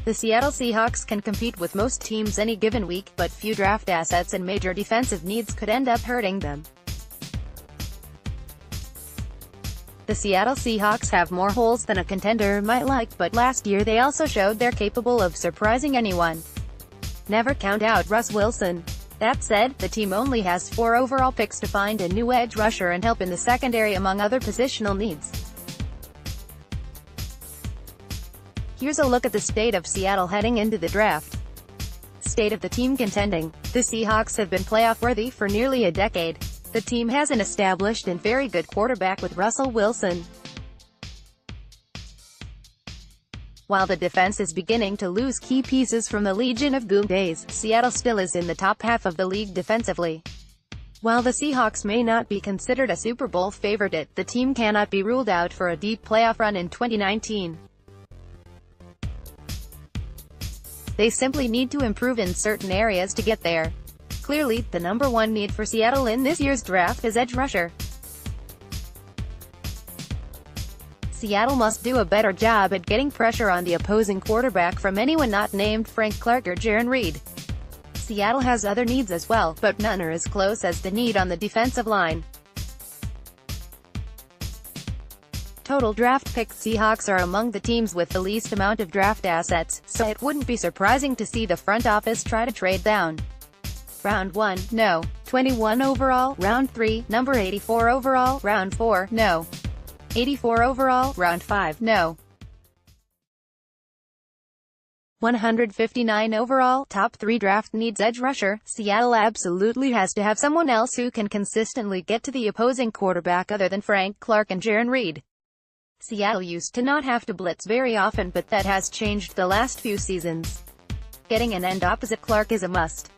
The Seattle Seahawks can compete with most teams any given week, but few draft assets and major defensive needs could end up hurting them. The Seattle Seahawks have more holes than a contender might like, but last year they also showed they're capable of surprising anyone. Never count out Russ Wilson. That said, the team only has 4 overall picks to find a new edge rusher and help in the secondary among other positional needs. Here's a look at the state of Seattle heading into the draft. State of the team contending. The Seahawks have been playoff-worthy for nearly a decade. The team has an established and very good quarterback with Russell Wilson. While the defense is beginning to lose key pieces from the Legion of Boom days, Seattle still is in the top half of the league defensively. While the Seahawks may not be considered a Super Bowl favorite, the team cannot be ruled out for a deep playoff run in 2019. They simply need to improve in certain areas to get there. Clearly, the number one need for Seattle in this year's draft is edge rusher. Seattle must do a better job at getting pressure on the opposing quarterback from anyone not named Frank Clark or Jarran Reed. Seattle has other needs as well, but none are as close as the need on the defensive line. Total draft picks. Seahawks are among the teams with the least amount of draft assets, so it wouldn't be surprising to see the front office try to trade down. Round 1, no. 21 overall, round 3, number 84 overall, round 4, no. 84 overall, round 5, no. 159 overall, top 3 draft needs edge rusher. Seattle absolutely has to have someone else who can consistently get to the opposing quarterback other than Frank Clark and Jarran Reed. Seattle used to not have to blitz very often, but that has changed the last few seasons. Getting an end opposite Clark is a must.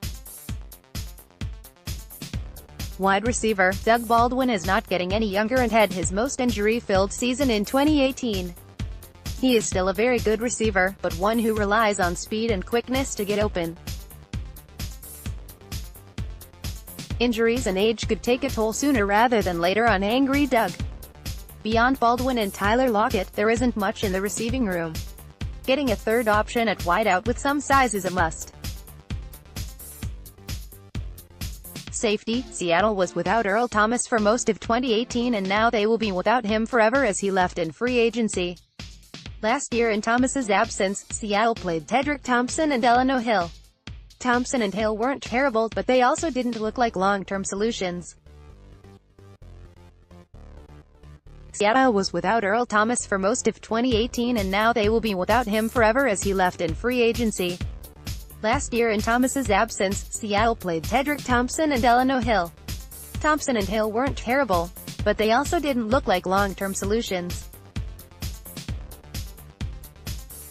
Wide receiver. Doug Baldwin is not getting any younger and had his most injury-filled season in 2018. He is still a very good receiver, but one who relies on speed and quickness to get open. Injuries and age could take a toll sooner rather than later on angry Doug. Beyond Baldwin and Tyler Lockett, there isn't much in the receiving room. Getting a third option at wideout with some size is a must. Safety. Seattle was without Earl Thomas for most of 2018 and now they will be without him forever as he left in free agency. Last year in Thomas's absence, Seattle played Tedrick Thompson and Delano Hill. Thompson and Hill weren't terrible, but they also didn't look like long-term solutions. Seattle was without Earl Thomas for most of 2018 and now they will be without him forever as he left in free agency. Last year in Thomas's absence, Seattle played Tedrick Thompson and Delano Hill. Thompson and Hill weren't terrible, but they also didn't look like long-term solutions.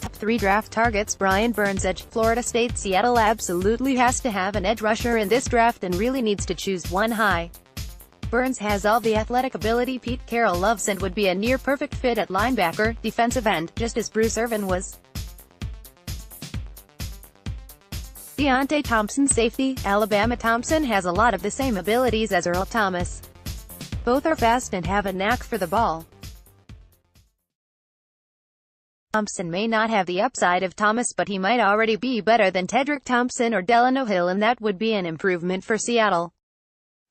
Top 3 draft targets. Brian Burns, edge, Florida State. Seattle absolutely has to have an edge rusher in this draft and really needs to choose one high. Burns has all the athletic ability Pete Carroll loves and would be a near-perfect fit at linebacker, defensive end, just as Bruce Irvin was. Deontay Thompson, safety. Alabama. Thompson has a lot of the same abilities as Earl Thomas. Both are fast and have a knack for the ball. Thompson may not have the upside of Thomas, but he might already be better than Tedrick Thompson or Delano Hill, and that would be an improvement for Seattle.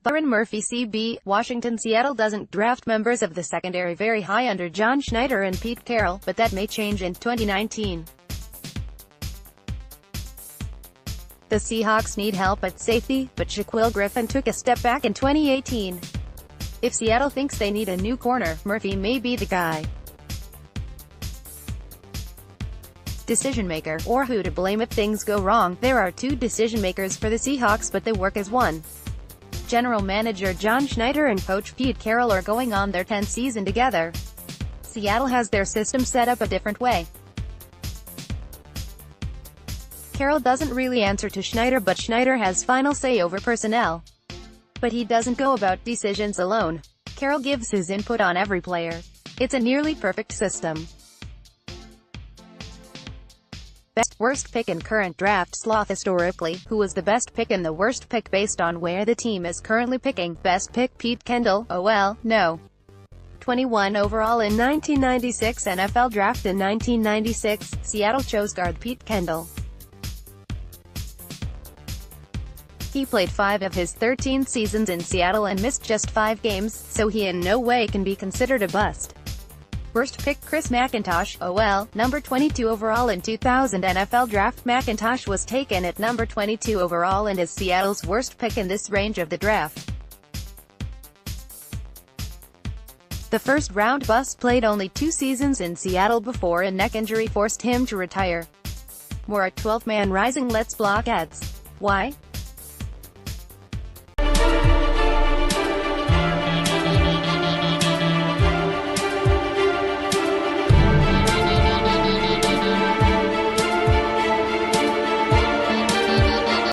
Byron Murphy, CB, Washington. Seattle doesn't draft members of the secondary very high under John Schneider and Pete Carroll, but that may change in 2019. The Seahawks need help at safety, but Shaquill Griffin took a step back in 2018. If Seattle thinks they need a new corner, Murphy may be the guy. Decision maker, or who to blame if things go wrong. There are 2 decision makers for the Seahawks, but they work as one. General manager John Schneider and coach Pete Carroll are going on their 10th season together. Seattle has their system set up a different way. Carroll doesn't really answer to Schneider, but Schneider has final say over personnel. But he doesn't go about decisions alone. Carroll gives his input on every player. It's a nearly perfect system. Best, worst pick in current draft. Sloth. Historically, who was the best pick and the worst pick based on where the team is currently picking? Best pick, Pete Kendall. Oh well, no. 21 overall in 1996 NFL Draft. In 1996, Seattle chose guard Pete Kendall. He played 5 of his 13 seasons in Seattle and missed just 5 games, so he in no way can be considered a bust. Worst pick Chris McIntosh, OL, number 22 overall in 2000 NFL Draft. McIntosh was taken at number 22 overall and is Seattle's worst pick in this range of the draft. The first-round bust played only 2 seasons in Seattle before a neck injury forced him to retire. More at 12-man rising. Let's block ads. Why?